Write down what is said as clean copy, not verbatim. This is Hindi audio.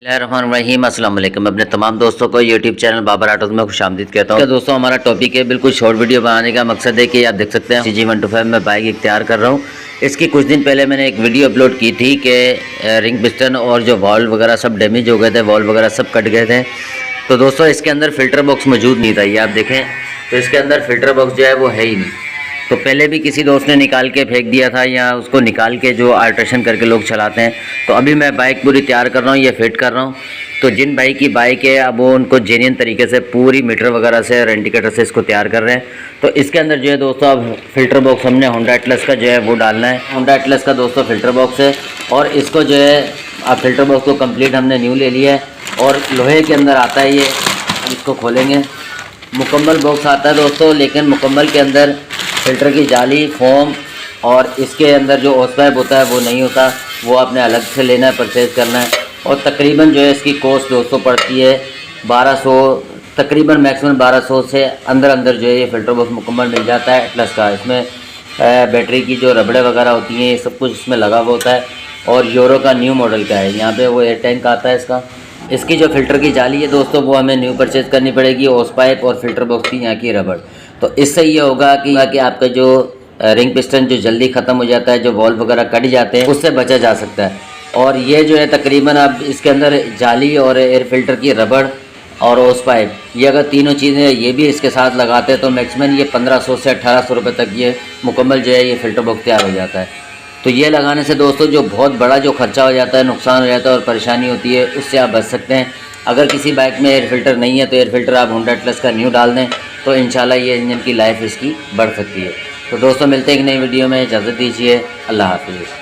बिस्मिल्लाहिर्रहमानिर्रहीम अस्सलाम वालेकुम। अपने तमाम दोस्तों को यूट्यूब चैनल बाबर ऑटोज़ में खुशामदीद कहता हूँ। दोस्तों हमारा टॉपिक है, बिल्कुल शॉर्ट वीडियो बनाने का मकसद है कि आप देख सकते हैं CG125 में बाइक इख्तियार कर रहा हूँ। इसकी कुछ दिन पहले मैंने एक वीडियो अपलोड की थी कि रिंग पिस्टन और जो वॉल्व वगैरह सब डैमेज हो गए थे, वॉल्व वगैरह सब कट गए थे। तो दोस्तों इसके अंदर फ़िल्टर बॉक्स मौजूद नहीं था। ये आप देखें तो इसके अंदर फ़िल्टर बॉक्स जो है वो है ही नहीं। तो पहले भी किसी दोस्त ने निकाल के फेंक दिया था, या उसको निकाल के जो अल्ट्रेशन करके लोग चलाते हैं। तो अभी मैं बाइक पूरी तैयार कर रहा हूँ, ये फिट कर रहा हूँ। तो जिन भाई की बाइक है अब वो उनको जेन्युइन तरीके से पूरी मीटर वगैरह से और इंडिकेटर से इसको तैयार कर रहे हैं। तो इसके अंदर जो है दोस्तों अब फ़िल्टर बॉक्स हमने होंडा एटलस का जो है वो डालना है। होंडा एटलस का दोस्तों फ़िल्टर बॉक्स है, और इसको जो है अब फ़िल्टर बॉक्स को कंप्लीट हमने न्यू ले लिया है और लोहे के अंदर आता है ये। इसको खोलेंगे, मुकम्मल बॉक्स आता है दोस्तों, लेकिन मुकम्मल के अंदर फ़िल्टर की जाली, फोम और इसके अंदर जो ओस पाइप होता है वो नहीं होता, वो आपने अलग से लेना है, परचेज़ करना है। और तकरीबन जो है इसकी कॉस्ट दोस्तों पड़ती है 1200, तकरीबन मैक्सिमम 1200 से अंदर जो है ये फ़िल्टर बॉक्स मुकम्मल मिल जाता है एटलस का। इसमें बैटरी की जो रबड़े वगैरह होती हैं ये सब कुछ इसमें लगा हुआ होता है, और यूरो का न्यू मॉडल का है। यहाँ पे वो एयर टैंक आता है इसका। इसकी जो फ़िल्टर की जाली है दोस्तों वो हमें न्यू परचेज़ करनी पड़ेगी, ओस पाइप और फ़िल्टर बॉक्स की यहाँ की रबड़। तो इससे ये होगा कि आपका जो रिंग पिस्टन जो जल्दी ख़त्म हो जाता है, जो वॉल्व वगैरह कट जाते हैं, उससे बचा जा सकता है। और ये जो है तकरीबन अब इसके अंदर जाली और एयर फिल्टर की रबड़ और ओस पाइप, ये अगर तीनों चीज़ें ये भी इसके साथ लगाते हैं तो मैक्सिमम ये 1500 से 1800 रुपये तक ये मुकम्मल जो है ये फ़िल्टर बॉक्स तैयार हो जाता है। तो ये लगाने से दोस्तों जो बहुत बड़ा जो खर्चा हो जाता है, नुकसान हो जाता है और परेशानी होती है, उससे आप बच सकते हैं। अगर किसी बाइक में एयर फ़िल्टर नहीं है तो एयर फ़िल्टर आप होंडा एटलस का न्यू डाल दें, तो इंशाल्लाह ये इंजन की लाइफ इसकी बढ़ सकती है। तो दोस्तों मिलते हैं एक नई वीडियो में, इजाज़त दीजिए, अल्लाह हाफिज़।